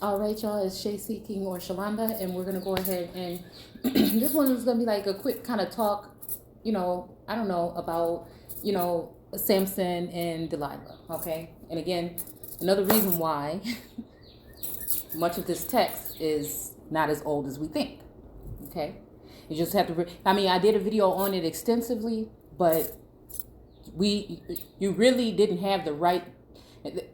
All right, y'all, it's Shay Seeking or Shalonda, and we're going to go ahead and this one is going to be like a quick kind of talk, I don't know, about, Samson and Delilah, okay? And again, another reason why much of this text is not as old as we think, okay? You just have to, I did a video on it extensively, but you really didn't have the right,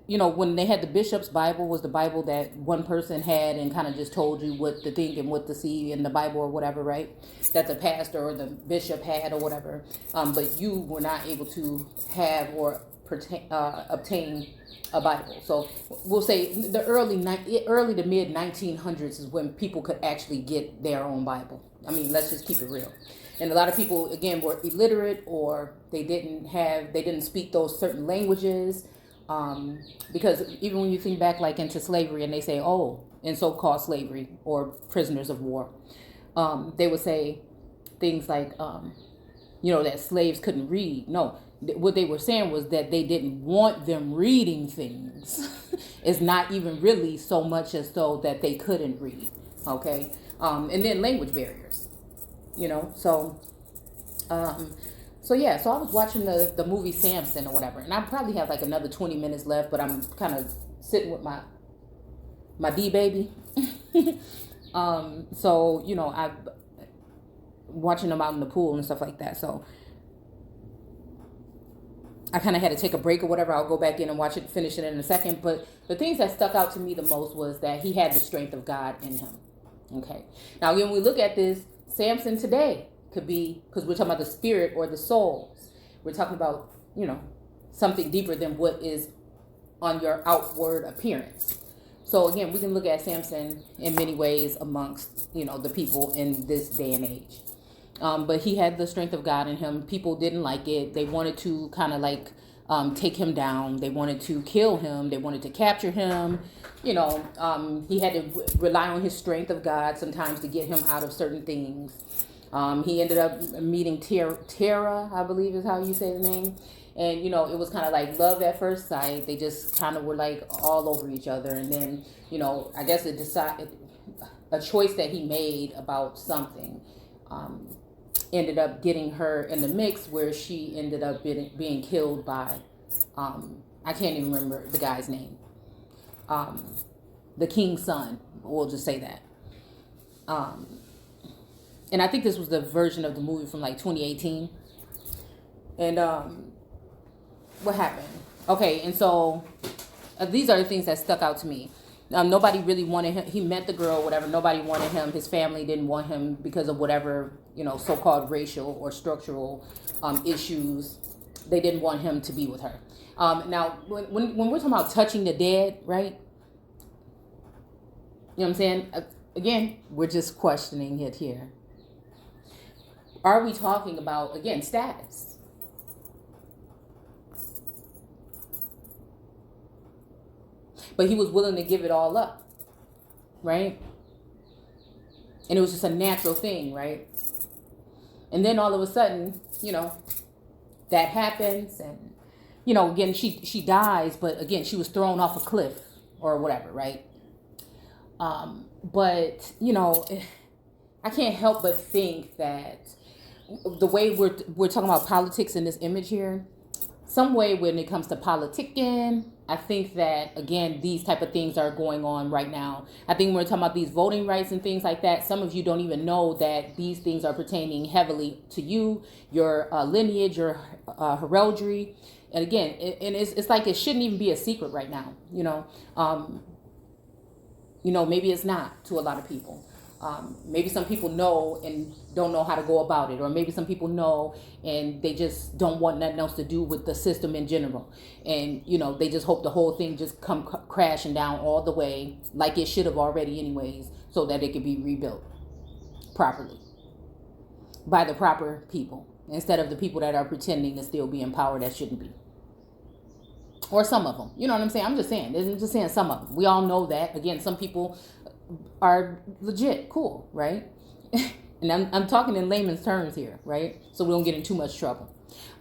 when they had the bishop's Bible was the Bible that one person had and kind of just told you what to think and what to see in the Bible or whatever, right? That the pastor or the bishop had or whatever. But you were not able to have or obtain a Bible. So we'll say the early to mid 1900s is when people could actually get their own Bible. Let's just keep it real. And a lot of people, again, were illiterate or they didn't speak those certain languages. Because even when you think back like into slavery and they say, oh, in so-called slavery or prisoners of war, they would say things like, that slaves couldn't read. No, what they were saying was that they didn't want them reading things. It's not even really so much as though that they couldn't read. Okay. And then language barriers, so yeah, so I was watching the movie Samson or whatever, and I probably have like another 20 minutes left, but I'm kind of sitting with my D baby. So I'm watching them out in the pool and stuff like that. So I kind of had to take a break or whatever. I'll go back in and watch it, finish it in a second. But the things that stuck out to me the most was that he had the strength of God in him. Okay. Now, when we look at this, Samson today could be, because we're talking about the spirit or the souls. We're talking about, something deeper than what is on your outward appearance. So again, we can look at Samson in many ways amongst, the people in this day and age. But he had the strength of God in him. People didn't like it. They wanted to kind of like take him down. They wanted to kill him. They wanted to capture him. He had to rely on his strength of God sometimes to get him out of certain things. He ended up meeting Terah, I believe is how you say the name. And, it was kind of like love at first sight. They just kind of were like all over each other. And then, I guess a choice that he made about something ended up getting her in the mix where she ended up being killed by, I can't even remember the guy's name. The king's son, we'll just say that. And I think this was the version of the movie from like 2018. And what happened? Okay, and so these are the things that stuck out to me. Nobody really wanted him. He met the girl, whatever. Nobody wanted him. His family didn't want him because of whatever, so-called racial or structural issues. They didn't want him to be with her. Now, when we're talking about touching the dead, right? You know what I'm saying? Again, we're just questioning it here. Are we talking about, again, status? But he was willing to give it all up, right? And it was just a natural thing, right? And then all of a sudden, that happens. And, again, she dies. But again, she was thrown off a cliff or whatever, right? But, I can't help but think that the way we're talking about politics in this image here, some way when it comes to politicking, I think that, again, these type of things are going on right now. I think when we're talking about these voting rights and things like that, some of you don't even know that these things are pertaining heavily to you, your lineage, your heraldry. And again, it's like it shouldn't even be a secret right now, maybe it's not to a lot of people. Maybe some people know and don't know how to go about it, or maybe some people know and they just don't want nothing else to do with the system in general. And, they just hope the whole thing just come crashing down all the way like it should have already anyways, so that it could be rebuilt properly by the proper people instead of the people that are pretending to still be in power that shouldn't be. Or some of them, you know what I'm saying? I'm just saying some of them. We all know that. Again, some people are legit cool, right? And I'm talking in layman's terms here, right? So we don't get in too much trouble.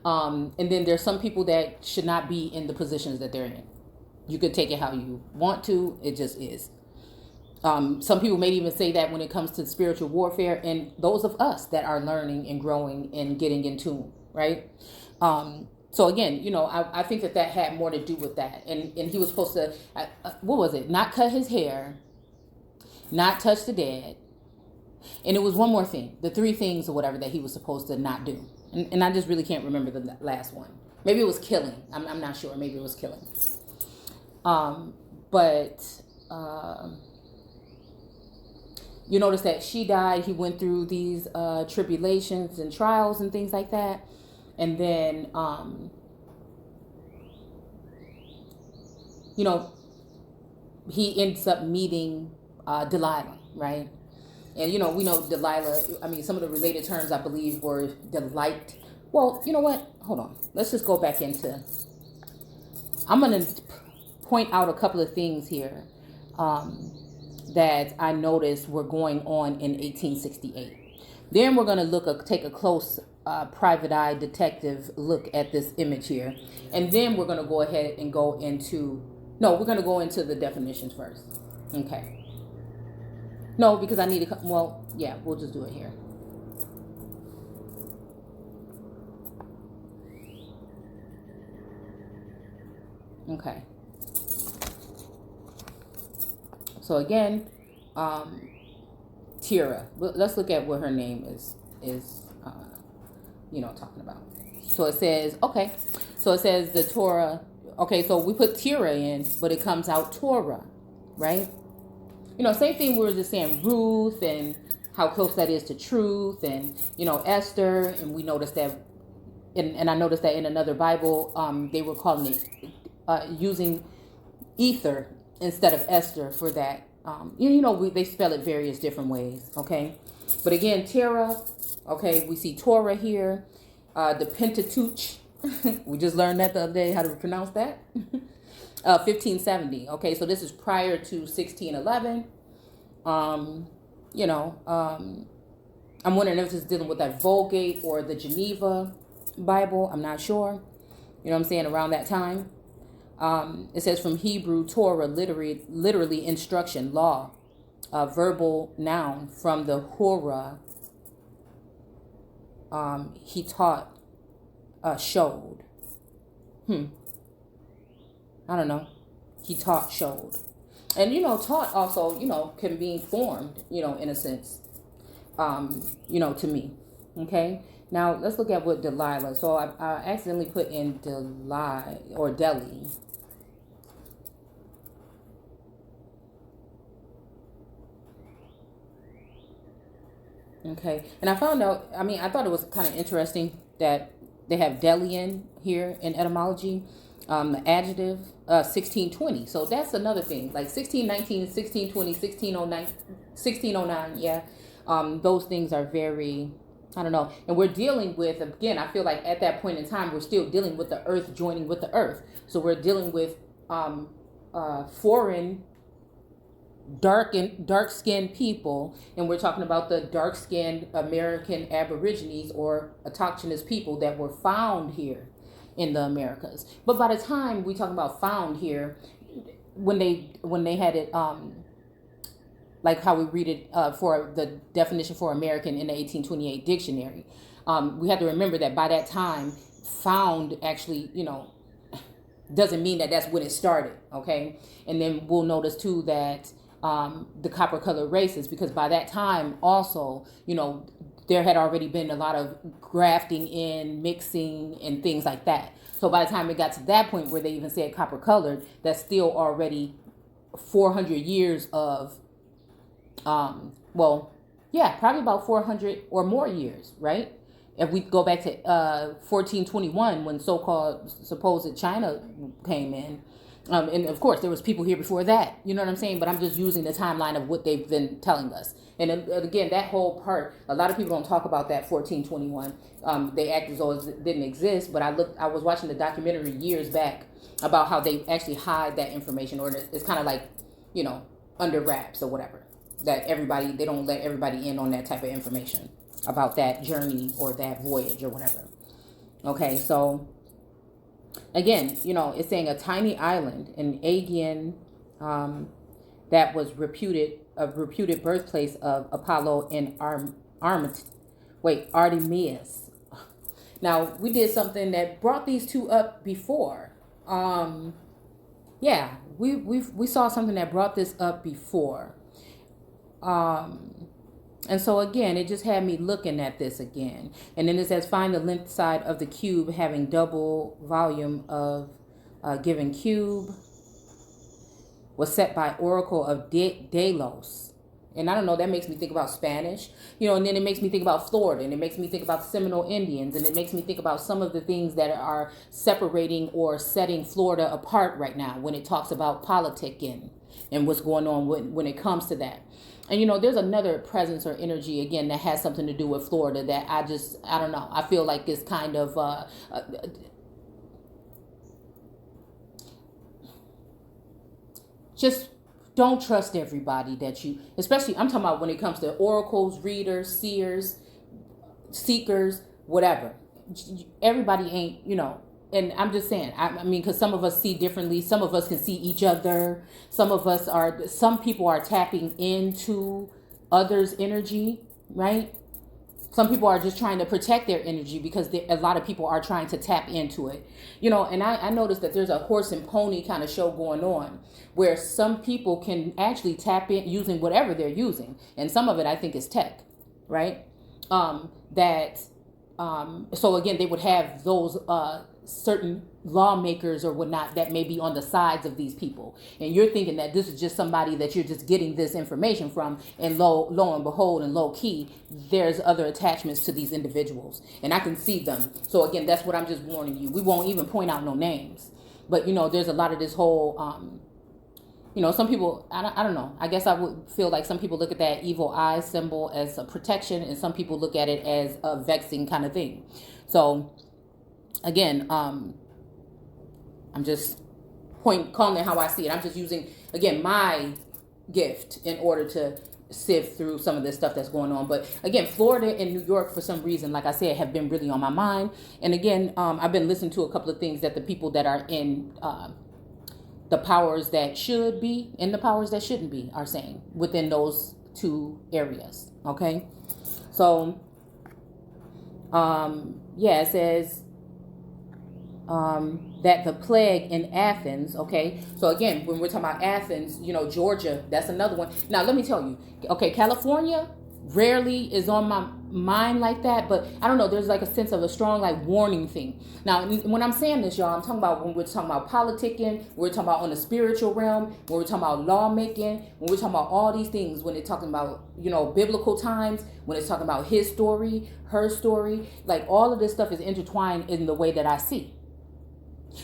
And then there's some people that should not be in the positions that they're in. You could take it how you want to. It just is. Some people may even say that when it comes to spiritual warfare, and those of us that are learning and growing and getting in tune, right? So again, I think that had more to do with that. And he was supposed to, what was it? Not cut his hair, not touch the dead. And it was one more thing, the three things or whatever that he was supposed to not do. And I just really can't remember the last one. Maybe it was killing. I'm not sure. Maybe it was killing. But you notice that she died. He went through these tribulations and trials and things like that. And then, he ends up meeting Delilah, right? And, we know Delilah, some of the related terms, I believe, were delight. Well, you know what? Hold on. Let's just go back into, I'm going to point out a couple of things here that I noticed were going on in 1868. Then we're going to take a close private eye detective look at this image here. And then we're going to go ahead and we're going to go into the definitions first. Okay. No, because I need to, we'll just do it here. Okay. So again, Terah. Let's look at what her name is talking about. So it says, okay. So it says the Torah. Okay, so we put Terah in, but it comes out Torah, right? Same thing we were just saying, Ruth and how close that is to truth, and, Esther. And we noticed that, and I noticed that in another Bible, they were calling it, using Ether instead of Esther for that. They spell it various different ways, okay? But again, Terah, okay, we see Torah here, the Pentateuch. We just learned that the other day, how to pronounce that. 1570, okay, so this is prior to 1611. I'm wondering if this is dealing with that Vulgate or the Geneva Bible. I'm not sure. You know what I'm saying? Around that time. It says from Hebrew, Torah, literally instruction, law, verbal noun. From the Hora, he taught, showed. I don't know. He taught, showed. And, taught also, can be formed, in a sense, to me. Okay. Now, let's look at what Delilah. So I accidentally put in Delilah or Delhi. Okay. And I found out, I thought it was kind of interesting that they have Delian here in etymology. The adjective, 1620. So that's another thing. Like 1619, 1620, 1609, 1609. Yeah. Those things are very, I don't know. And we're dealing with, again, I feel like at that point in time, we're still dealing with the earth joining with the earth. So we're dealing with foreign dark-skinned people, and we're talking about the dark-skinned American Aborigines or autochthonous people that were found here in the Americas. But by the time we talk about found here, when they had it, like how we read it for the definition for American in the 1828 dictionary, we have to remember that by that time, found actually, doesn't mean that that's when it started. Okay, and then we'll notice too that the copper colored races, because by that time also, there had already been a lot of grafting in, mixing, and things like that. So by the time it got to that point where they even said copper colored, that's still already 400 years of, probably about 400 or more years, right? If we go back to 1421, when so-called supposed China came in, and of course there was people here before that, you know what I'm saying? But I'm just using the timeline of what they've been telling us. And again, that whole part, a lot of people don't talk about that 1421. They act as though it didn't exist, but I was watching the documentary years back about how they actually hide that information, or it's kind of like, under wraps or whatever. That they don't let everybody in on that type of information about that journey or that voyage or whatever. Okay, so again, it's saying a tiny island, an Aegean that was reputed birthplace of Apollo and Artemis. Now, we did something that brought these two up before. Yeah, we saw something that brought this up before. And so again, it just had me looking at this again. And then it says, find the length side of the cube having double volume of given cube was set by Oracle of Delos. And I don't know, that makes me think about Spanish, and then it makes me think about Florida, and it makes me think about Seminole Indians, and it makes me think about some of the things that are separating or setting Florida apart right now when it talks about politicking and what's going on when it comes to that. And, there's another presence or energy, again, that has something to do with Florida that I don't know. I feel like it's kind of, just don't trust everybody especially I'm talking about when it comes to oracles, readers, seers, seekers, whatever. Everybody ain't, and I'm just saying, I mean, because some of us see differently. Some of us can see each other. Some people are tapping into others' energy, right? Some people are just trying to protect their energy because a lot of people are trying to tap into it. And I noticed that there's a horse and pony kind of show going on where some people can actually tap in using whatever they're using. And some of it I think is tech, right? So again, they would have those certain lawmakers or whatnot that may be on the sides of these people, and you're thinking that this is just somebody that you're just getting this information from, and lo and behold, and low key, there's other attachments to these individuals, and I can see them. So again, that's what I'm just warning you. We won't even point out no names, but there's a lot of this whole some people, I don't know, I guess I would feel like some people look at that evil eye symbol as a protection, and some people look at it as a vexing kind of thing. So again, I'm just calling it how I see it. I'm just using, again, my gift in order to sift through some of this stuff that's going on. But again, Florida and New York, for some reason, like I said, have been really on my mind. And again, I've been listening to a couple of things that the people that are in the powers that should be and the powers that shouldn't be are saying within those two areas. Okay. So, it says, that the plague in Athens, okay? So again, when we're talking about Athens, Georgia, that's another one. Now, let me tell you, okay, California rarely is on my mind like that, but I don't know, there's like a sense of a strong like warning thing. Now, when I'm saying this, y'all, I'm talking about when we're talking about politicking, we're talking about on the spiritual realm, when we're talking about lawmaking, when we're talking about all these things, when it's talking about, biblical times, when it's talking about his story, her story, like all of this stuff is intertwined in the way that I see.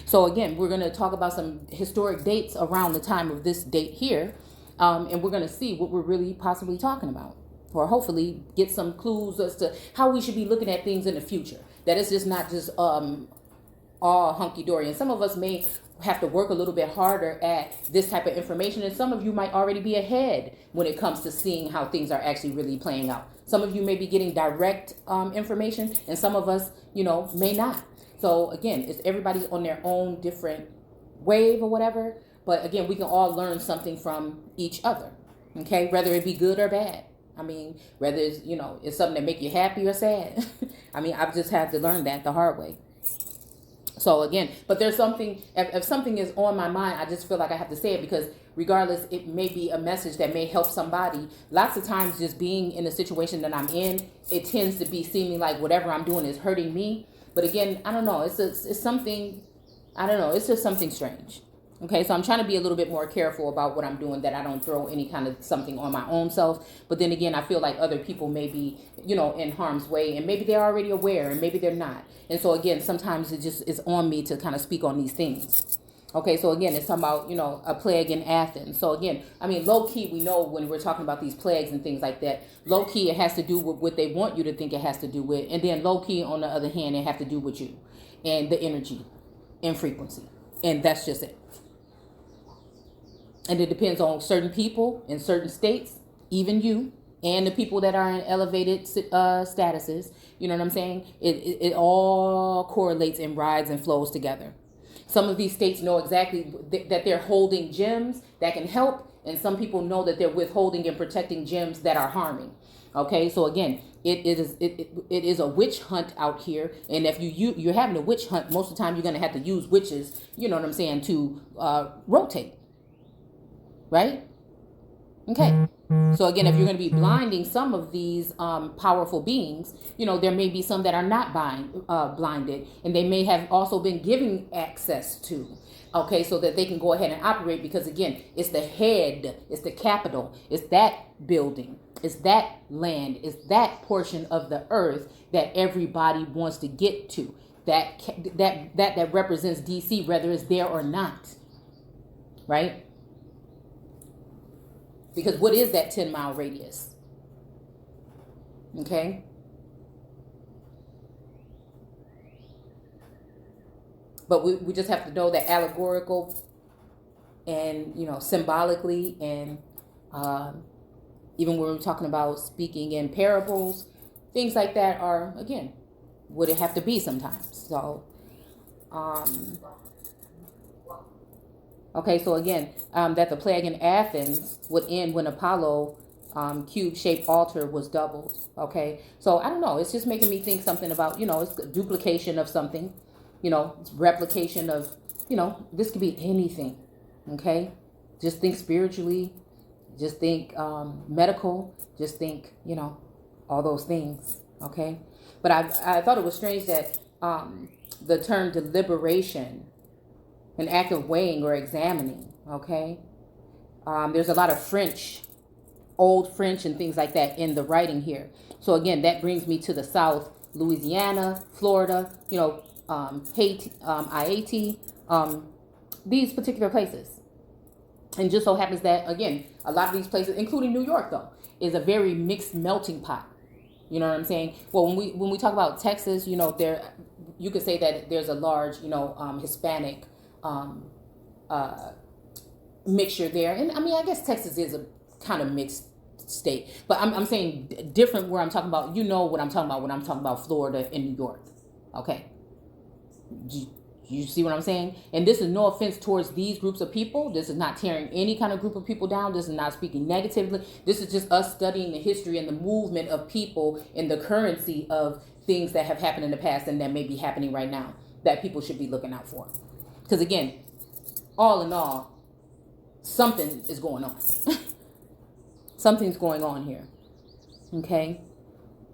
So again, we're going to talk about some historic dates around the time of this date here, and we're going to see what we're really possibly talking about, or hopefully get some clues as to how we should be looking at things in the future. That it's just not just all hunky-dory. And some of us may have to work a little bit harder at this type of information, and some of you might already be ahead when it comes to seeing how things are actually really playing out. Some of you may be getting direct information, and some of us, may not. So again, it's everybody's on their own different wave or whatever. But again, we can all learn something from each other. Okay, whether it be good or bad. I mean, whether it's, it's something that make you happy or sad. I mean, I've just had to learn that the hard way. So again, but there's something, if something is on my mind, I just feel like I have to say it, because regardless, it may be a message that may help somebody. Lots of times just being in the situation that I'm in, it tends to be seeming like whatever I'm doing is hurting me. But again, I don't know. It's something, I don't know. It's just something strange. Okay, so I'm trying to be a little bit more careful about what I'm doing, that I don't throw any kind of something on my own self. But then again, I feel like other people may be, in harm's way, and maybe they're already aware, and maybe they're not. And so again, sometimes it just is on me to kind of speak on these things. Okay, so again, it's talking about, a plague in Athens. So again, I mean, low key, we know when we're talking about these plagues and things like that, low key, it has to do with what they want you to think it has to do with. And then low key, on the other hand, it have to do with you and the energy and frequency. And that's just it. And it depends on certain people in certain states, even you, and the people that are in elevated statuses. You know what I'm saying? It all correlates and rides and flows together. Some of these states know exactly that they're holding gems that can help, And some people know that they're withholding and protecting gems that are harming. Okay, so again, it is a witch hunt out here, and if you're having a witch hunt, most of the time you're going to have to use witches, you know what I'm saying, to rotate, right? Okay. So again, if you're going to be blinding some of these powerful beings, there may be some that are not blinded, and they may have also been given access to. Okay, so that they can go ahead and operate, because again, it's the head, it's the capital, it's that building, it's that land, it's that portion of the earth that everybody wants to get to. That represents DC, whether it's there or not, right? Because what is that 10-mile radius? Okay. But we just have to know that allegorical and, symbolically, and even when we're talking about speaking in parables, things like that are, again, would it have to be sometimes. So, okay, so again, that the plague in Athens would end when Apollo cube-shaped altar was doubled. Okay, so I don't know. It's just making me think something about, it's a duplication of something, it's replication of, this could be anything. Okay, just think spiritually, just think medical, just think, all those things. Okay, but I thought it was strange that the term deliberation, an act of weighing or examining, okay? There's a lot of French, old French and things like that in the writing here. So again, that brings me to the South, Louisiana, Florida, Haiti, Haiti, these particular places. And just so happens that, again, a lot of these places, including New York though, is a very mixed melting pot. You know what I'm saying? Well, when we talk about Texas, there, you could say that there's a large, Hispanic mixture there. And I mean, I guess Texas is a kind of mixed state, but I'm saying different where I'm talking about, what I'm talking about when I'm talking about Florida and New York. Okay. You see what I'm saying? And this is no offense towards these groups of people. This is not tearing any kind of group of people down. This is not speaking negatively. This is just us studying the history and the movement of people and the currency of things that have happened in the past and that may be happening right now that people should be looking out for. Because again, all in all, something is going on. Something's going on here. Okay?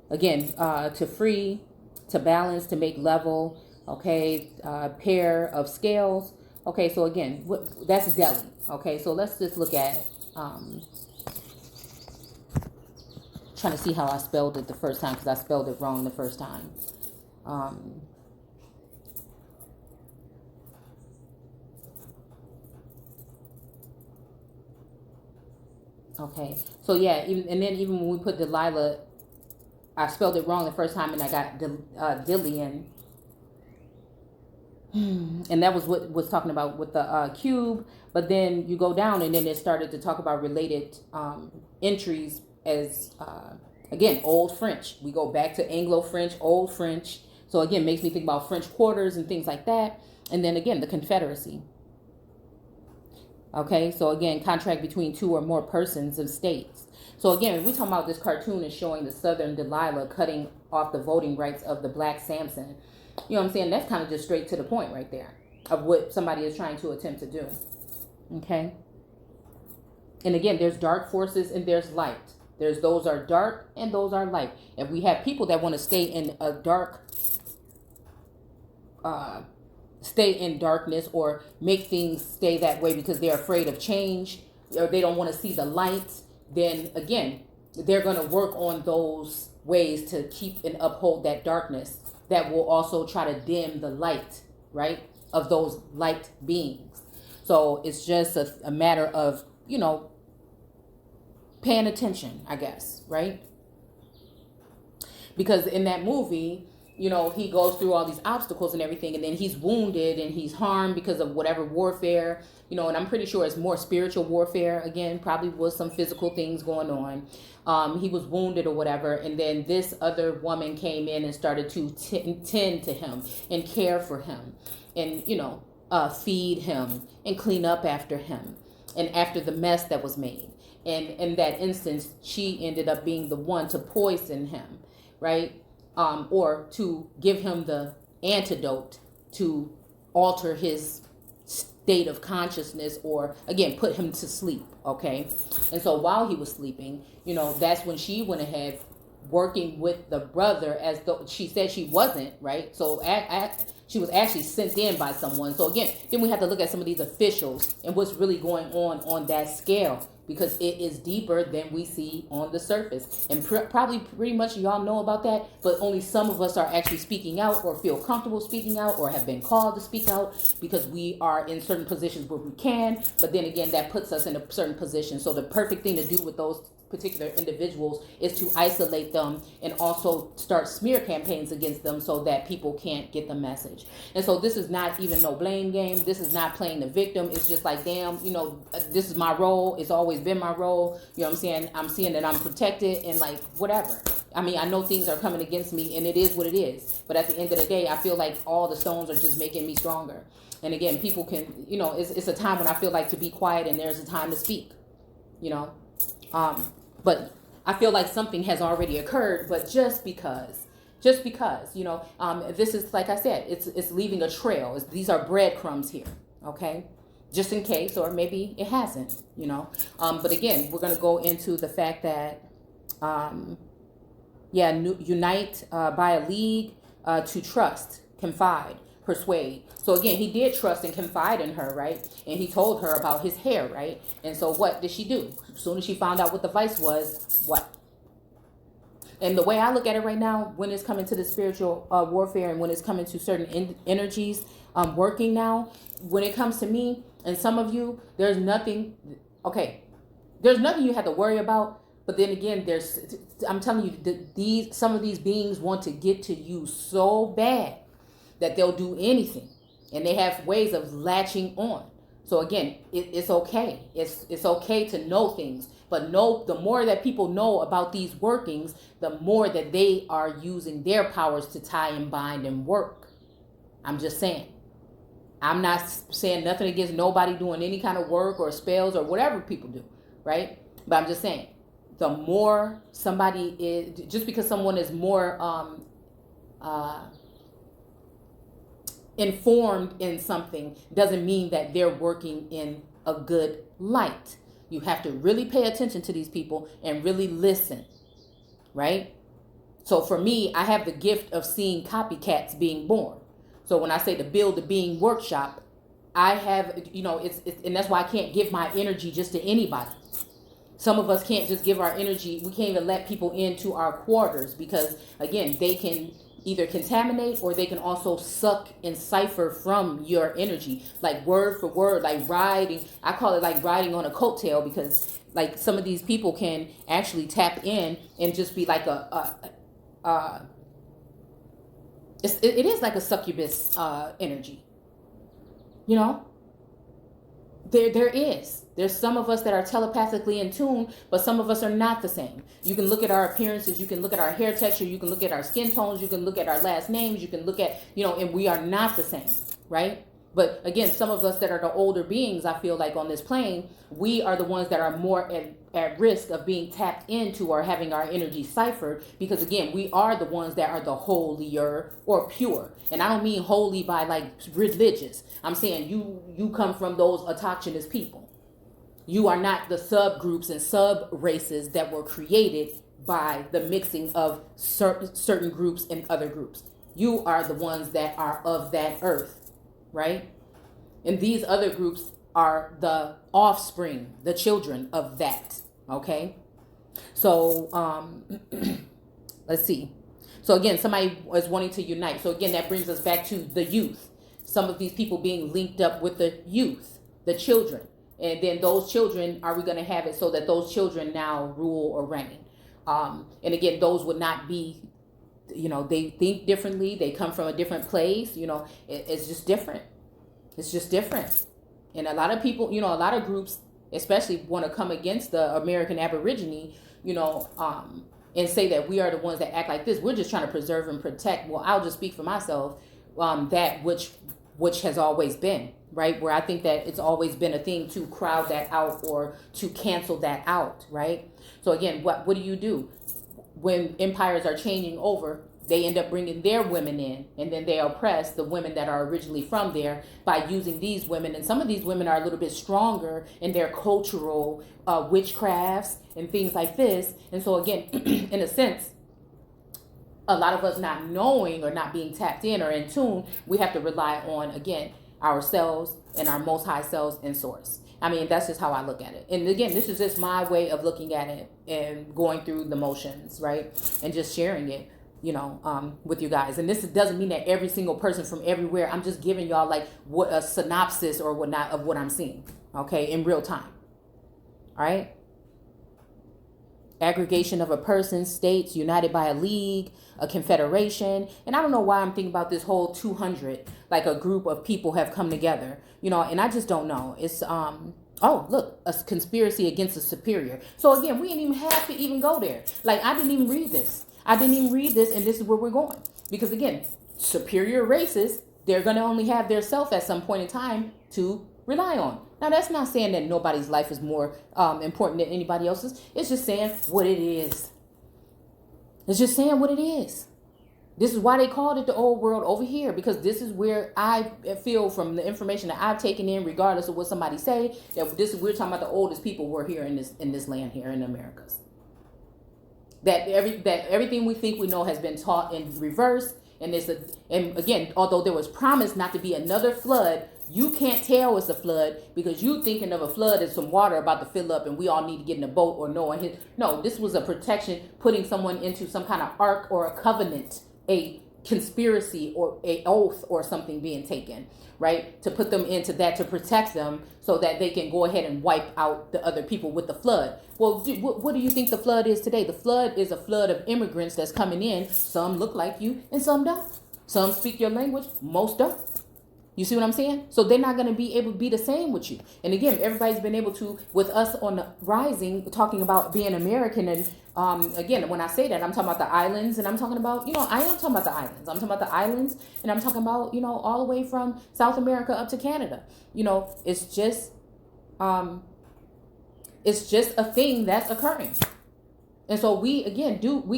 Again, to free, to balance, to make level. Okay, pair of scales. Okay, so again, that's Delhi. Okay, so let's just look at, trying to see how I spelled it the first time, because I spelled it wrong the first time. Okay, so yeah, even when we put Delilah, I spelled it wrong the first time, and I got Dillian. And that was what was talking about with the cube. But then you go down, and then it started to talk about related entries as, again, Old French. We go back to Anglo-French, Old French. So again, makes me think about French quarters and things like that. And then again, the Confederacy. Okay, so again, contract between two or more persons and states. So again, if we're talking about this cartoon is showing the Southern Delilah cutting off the voting rights of the Black Samson. You know what I'm saying? That's kind of just straight to the point right there of what somebody is trying to attempt to do. Okay. And again, there's dark forces and there's light. There's those are dark and those are light. If we have people that want to stay in a dark, stay in darkness or make things stay that way because they're afraid of change or they don't want to see the light, then again, they're going to work on those ways to keep and uphold that darkness. That will also try to dim the light, right, of those light beings. So it's just a matter of, paying attention, I guess, right? Because in that movie, he goes through all these obstacles and everything, and then he's wounded and he's harmed because of whatever warfare, and I'm pretty sure it's more spiritual warfare. Again, probably was some physical things going on. He was wounded or whatever, and then this other woman came in and started to tend to him and care for him and, feed him and clean up after him. and after the mess that was made. And in that instance, she ended up being the one to poison him, right? Or to give him the antidote to alter his state of consciousness, or again, put him to sleep, okay? And so while he was sleeping, that's when she went ahead working with the brother, as though she said she wasn't, right? So she was actually sent in by someone. So again, then we have to look at some of these officials and what's really going on that scale, because it is deeper than we see on the surface. And probably pretty much y'all know about that, but only some of us are actually speaking out, or feel comfortable speaking out, or have been called to speak out, because we are in certain positions where we can. But then again, that puts us in a certain position. So the perfect thing to do with those particular individuals is to isolate them, and also start smear campaigns against them so that people can't get the message. And so this is not even no blame game. This is not playing the victim. It's just like, damn, this is my role. It's always been my role. You know what I'm saying? I'm seeing that I'm protected, and like, whatever. I mean, I know things are coming against me, and it is what it is. But at the end of the day, I feel like all the stones are just making me stronger. And again, people can, it's a time when I feel like to be quiet, and there's a time to speak, but I feel like something has already occurred. But just because, this is, like I said, it's leaving a trail. These are breadcrumbs here, okay? Just in case, or maybe it hasn't, But again, we're going to go into the fact that, unite by a league, to trust, confide, persuade. So again, he did trust and confide in her, right? And he told her about his hair, right? And so what did she do? As soon as she found out what the vice was, what? And the way I look at it right now, when it's coming to the spiritual warfare, and when it's coming to certain energies working now, when it comes to me and some of you, there's nothing you have to worry about. But then again, I'm telling you, some of these beings want to get to you so bad that they'll do anything, and they have ways of latching on. So again, it's okay. It's okay to know things, but the more that people know about these workings, the more that they are using their powers to tie and bind and work. I'm just saying. I'm not saying nothing against nobody doing any kind of work or spells or whatever people do, right? But I'm just saying, the more somebody is, just because someone is more informed in something, doesn't mean that they're working in a good light. You have to really pay attention to these people and really listen, right? So for me, I have the gift of seeing copycats being born. So when I say the Build the Being workshop, I have, and that's why I can't give my energy just to anybody. Some of us can't just give our energy. We can't even let people into our quarters, because again, they can either contaminate, or they can also suck and cipher from your energy, like word for word, like riding. I call it like riding on a coattail, because like some of these people can actually tap in and just be like it is like a succubus energy, There's some of us that are telepathically in tune, but some of us are not the same. You can look at our appearances, you can look at our hair texture, you can look at our skin tones, you can look at our last names, you can look at, and we are not the same, right? But again, some of us that are the older beings, I feel like on this plane, we are the ones that are more at risk of being tapped into or having our energy ciphered, because again, we are the ones that are the holier or pure. And I don't mean holy by like religious. I'm saying you come from those autochthonous people. You are not the subgroups and sub races that were created by the mixing of certain groups and other groups. You are the ones that are of that earth, right? And these other groups are the offspring, the children of that, okay? So, let's see. So again, somebody was wanting to unite. So again, that brings us back to the youth. Some of these people being linked up with the youth, the children. And then those children, are we going to have it so that those children now rule or reign? And again, those would not be, they think differently. They come from a different place. It's just different. It's just different. And a lot of people, a lot of groups, especially want to come against the American Aborigine, and say that we are the ones that act like this. We're just trying to preserve and protect. Well, I'll just speak for myself. That which which has always been, right? Where I think that it's always been a thing to crowd that out or to cancel that out, right? So again, what do? When empires are changing over, they end up bringing their women in, and then they oppress the women that are originally from there by using these women. And some of these women are a little bit stronger in their cultural witchcrafts and things like this. And so again, in a sense, a lot of us not knowing or not being tapped in or in tune, we have to rely on, again, ourselves and our most high selves and source. I mean, that's just how I look at it. And again, this is just my way of looking at it and going through the motions, right? And just sharing it, with you guys. And this doesn't mean that every single person from everywhere, I'm just giving y'all like what a synopsis or whatnot of what I'm seeing, okay, in real time. All right. Aggregation of a person, states, united by a league, a confederation. And I don't know why I'm thinking about this whole 200, like a group of people have come together, and I just don't know. It's, oh, look, a conspiracy against a superior. So again, we didn't even have to even go there. Like, I didn't even read this. And this is where we're going. Because again, superior races, they're going to only have their self at some point in time to rely on. Now, that's not saying that nobody's life is more important than anybody else's. It's just saying what it is. It's just saying what it is. This is why they called it the old world over here, because this is where I feel from the information that I've taken in, regardless of what somebody say, that we're talking about the oldest people were here in this land here in the Americas. That everything we think we know has been taught in reverse, and again, although there was promise not to be another flood, you can't tell it's a flood because you thinking of a flood as some water about to fill up and we all need to get in a boat or no, this was a protection, putting someone into some kind of ark or a covenant, a conspiracy or a oath or something being taken, right? To put them into that, to protect them so that they can go ahead and wipe out the other people with the flood. Well, what do you think the flood is today? The flood is a flood of immigrants that's coming in. Some look like you and some don't. Some speak your language, most don't. You see what I'm saying? So they're not going to be able to be the same with you. And again, everybody's been able to, with us on the rising, talking about being American. And again, when I say that, I'm talking about the islands, and I'm talking about, I am talking about the islands. I'm talking about the islands, and I'm talking about, all the way from South America up to Canada. It's just a thing that's occurring. And so we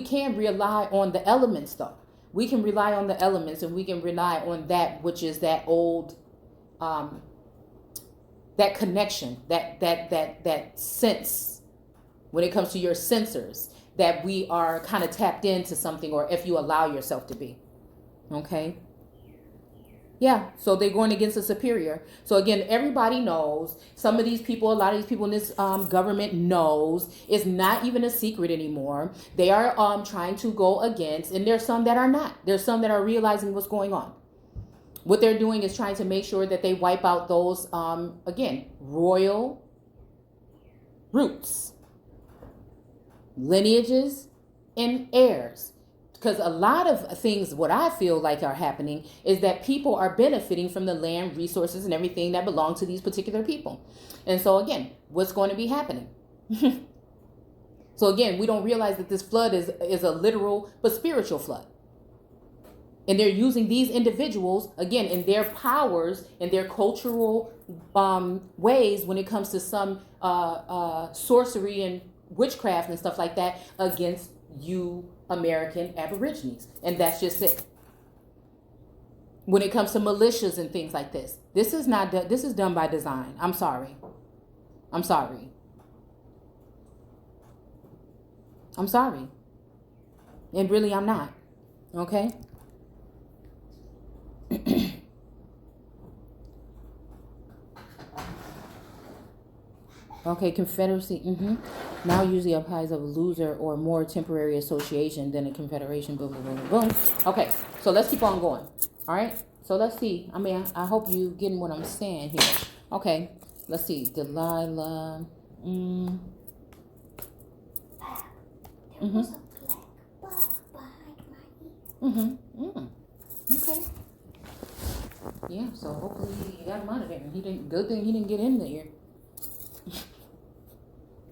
can rely on the elements though. We can rely on the elements, and we can rely on that which is that old, that connection, that sense, when it comes to your sensors, that we are kind of tapped into something, or if you allow yourself to be. Okay. Yeah, so they're going against a superior. So again, everybody knows. Some of these people, a lot of these people in this government knows. It's not even a secret anymore. They are trying to go against, and there's some that are not. There's some that are realizing what's going on. What they're doing is trying to make sure that they wipe out those, again, royal roots, lineages, and heirs. Because a lot of things, what I feel like are happening is that people are benefiting from the land, resources, and everything that belong to these particular people. And so again, what's going to be happening? So again, we don't realize that this flood is a literal but spiritual flood. And they're using these individuals, again, in their powers and their cultural ways when it comes to some sorcery and witchcraft and stuff like that against you American Aborigines. And that's just it. When it comes to militias and things like this, this is done by design. I'm sorry. And really, I'm not. Okay? Okay, Confederacy. Now usually applies of a loser or more temporary association than a confederation. Boom, boom, boom, boom. Okay, so let's keep on going. All right, so let's see. I mean, I hope you getting what I'm saying here. Okay, let's see. Delilah. Okay. Yeah, so hopefully you got him out of there. Good thing he didn't get in there.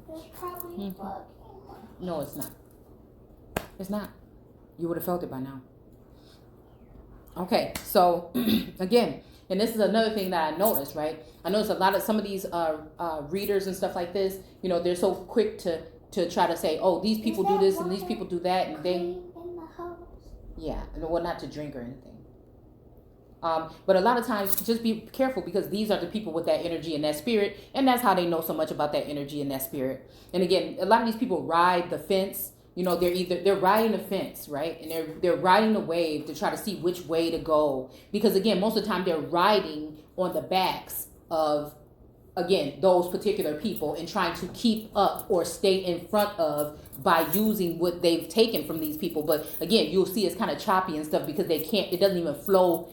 There's probably a bug. No, it's not. It's not. You would have felt it by now. Okay, so again, And this is another thing that I noticed, right? I noticed a lot of some of these readers and stuff like this, you know, they're so quick to try to say, oh, these people do this and these people do that, and they, in the house? yeah, well, not to drink or anything. But a lot of times, just be careful, because these are the people with that energy and that spirit, and that's how they know so much about that energy and that spirit. And again, a lot of these people ride the fence. You know, they're riding the fence, right? And they're riding the wave to try to see which way to go, because again, most of the time they're riding on the backs of, again, those particular people, and trying to keep up or stay in front of by using what they've taken from these people. But again, you'll see it's kind of choppy and stuff, because it doesn't even flow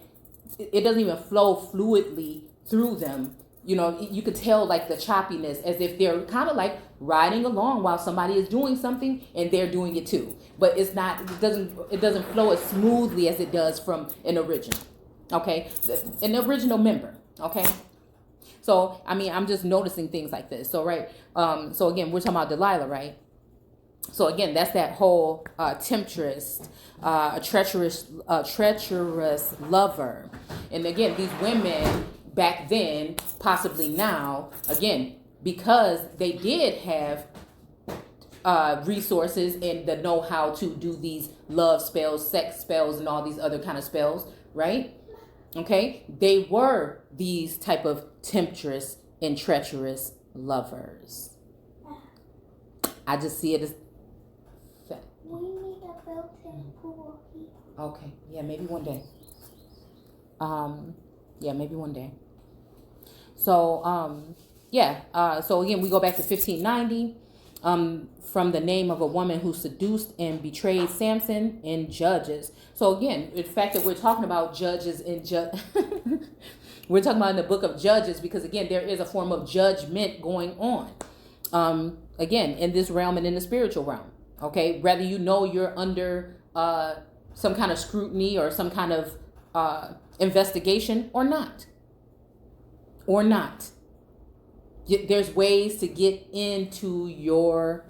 fluidly through them. You know, you could tell like the choppiness, as if they're kind of like riding along while somebody is doing something and they're doing it too. But it doesn't flow as smoothly as it does from an original. Okay, an original member. Okay. So, I mean, I'm just noticing things like this. So, right. So again, we're talking about Delilah, right? So again, that's that whole temptress, treacherous lover. And again, these women back then, possibly now, again, because they did have resources and the know-how to do these love spells, sex spells, and all these other kind of spells, right? Okay, they were these type of temptress and treacherous lovers. I just see it as We need a built-in pool here. okay. Yeah, maybe one day. Yeah, maybe one day. So, so again, we go back to 1590. From the name of a woman who seduced and betrayed Samson in Judges. So again, the fact that we're talking about Judges in we're talking about in the book of Judges, because again, there is a form of judgment going on. Again, in this realm and in the spiritual realm. Okay, whether you know you're under some kind of scrutiny or some kind of investigation or not. There's ways to get into your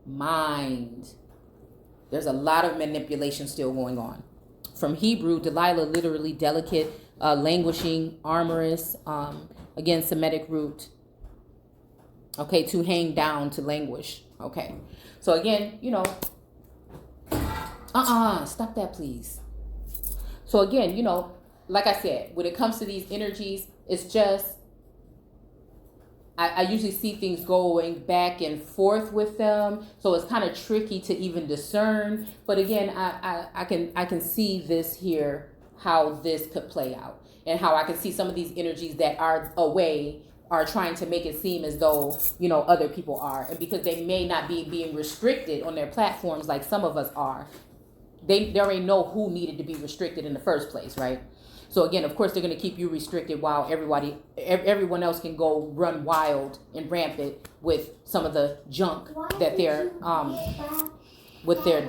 mind. There's a lot of manipulation still going on. From Hebrew, Delilah, literally delicate, languishing, amorous, again, Semitic root. Okay, to hang down, to languish. Okay, so again, you know, stop that, please. So again, you know, like I said, when it comes to these energies, it's just, I usually see things going back and forth with them, so it's kind of tricky to even discern. But again, I can see this here, how this could play out, and how I can see some of these energies that are away are trying to make it seem as though, you know, other people are, and because they may not be being restricted on their platforms like some of us are, they already know who needed to be restricted in the first place, right? So again, of course, they're going to keep you restricted while everyone else can go run wild and rampant with some of the junk that they're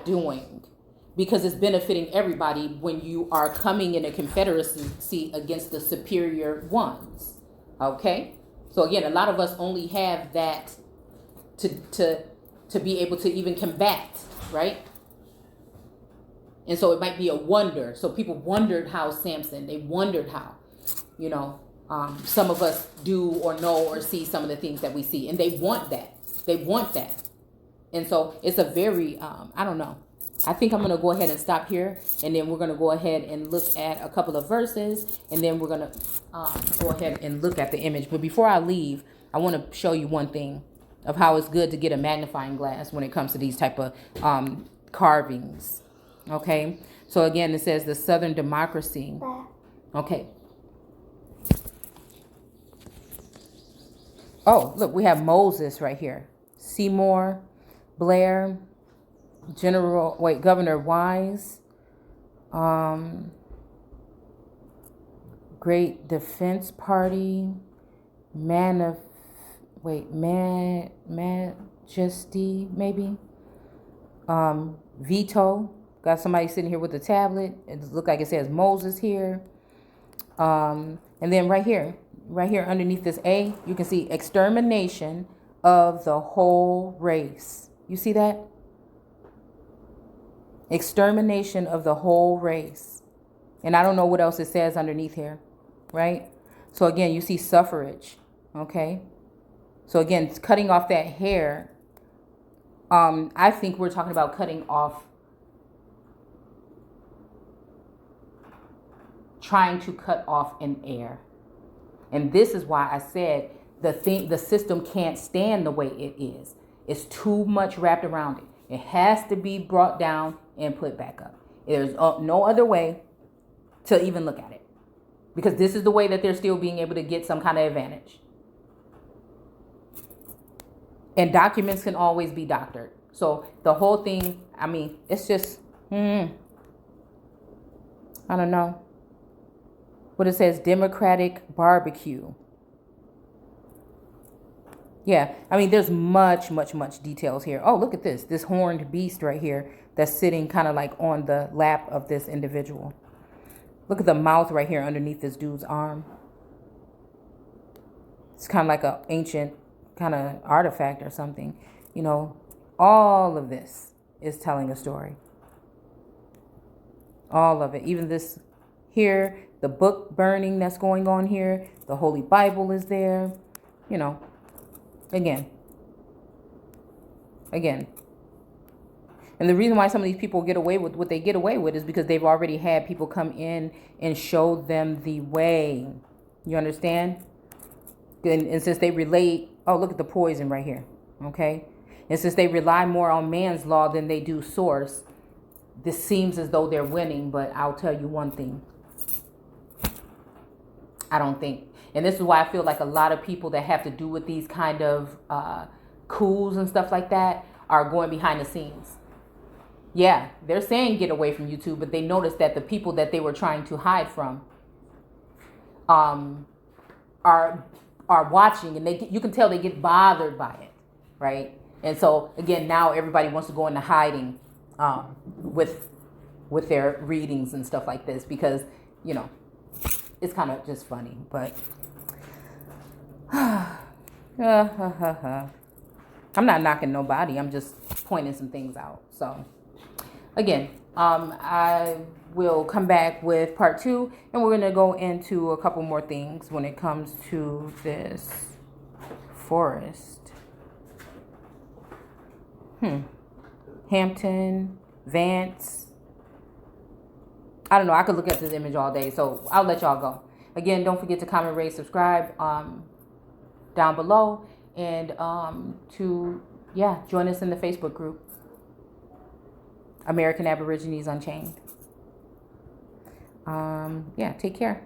doing, because it's benefiting everybody when you are coming in a confederacy against the superior ones. Okay, so again, a lot of us only have that to be able to even combat, right? And so it might be a wonder. So people wondered how Samson, they wondered how, you know, some of us do or know or see some of the things that we see. And they want that. They want that. And so it's a very, I don't know. I think I'm going to go ahead and stop here. And then we're going to go ahead and look at a couple of verses. And then we're going to go ahead and look at the image. But before I leave, I want to show you one thing of how it's good to get a magnifying glass when it comes to these type of carvings. Okay, so again, it says the Southern democracy. Okay. Oh, look, we have Moses right here. Seymour, Blair, Governor Wise, Great Defense Party, Majesty, maybe. Veto. Got somebody sitting here with a tablet. It looks like it says Moses here. And then right here underneath this A, you can see extermination of the whole race. You see that? Extermination of the whole race. And I don't know what else it says underneath here. right? So again, you see suffrage, okay? So again, it's cutting off that hair. I think we're talking about cutting off, trying to cut off an heir. And this is why I said the system can't stand the way it is. It's too much wrapped around it. It has to be brought down and put back up. There's no other way to even look at it, because this is the way that they're still being able to get some kind of advantage. And documents can always be doctored. So the whole thing, I mean, it's just, I don't know. What it says, Democratic barbecue. Yeah, I mean, there's much details here. Oh, look at this horned beast right here that's sitting kind of like on the lap of this individual. Look at the mouth right here underneath this dude's arm. It's kind of like an ancient kind of artifact or something. You know, all of this is telling a story. All of it. Even this here, the book burning that's going on here, the Holy Bible is there, you know, again. And the reason why some of these people get away with what they get away with is because they've already had people come in and show them the way. You understand? And since they relate, oh, look at the poison right here, okay? And since they rely more on man's law than they do source, this seems as though they're winning, but I'll tell you one thing. I don't think. And this is why I feel like a lot of people that have to do with these kind of coups and stuff like that are going behind the scenes. Yeah, they're saying get away from YouTube, but they notice that the people that they were trying to hide from are watching, and you can tell they get bothered by it, right? And so again, now everybody wants to go into hiding with their readings and stuff like this, because you know it's kind of just funny. But I'm not knocking nobody. I'm just pointing some things out. So again, I will come back with part 2, and we're going to go into a couple more things when it comes to this forest. Hampton, Vance. I don't know. I could look at this image all day, so I'll let y'all go. Again, don't forget to comment, rate, subscribe down below, and to join us in the Facebook group, American Aborigines Unchained. Take care.